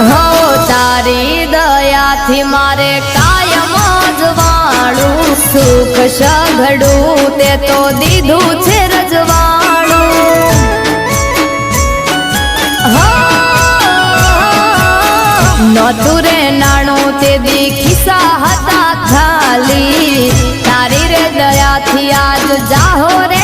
હો તારી દયાથી મારે કાયમ જવાળું સુખ સઘળું તે તો દીધું છે રજવાળું નતું રે નાણું તે દી ખિસ્સા હતા ખાલી તારી રે દયાથી આજ જાહો રે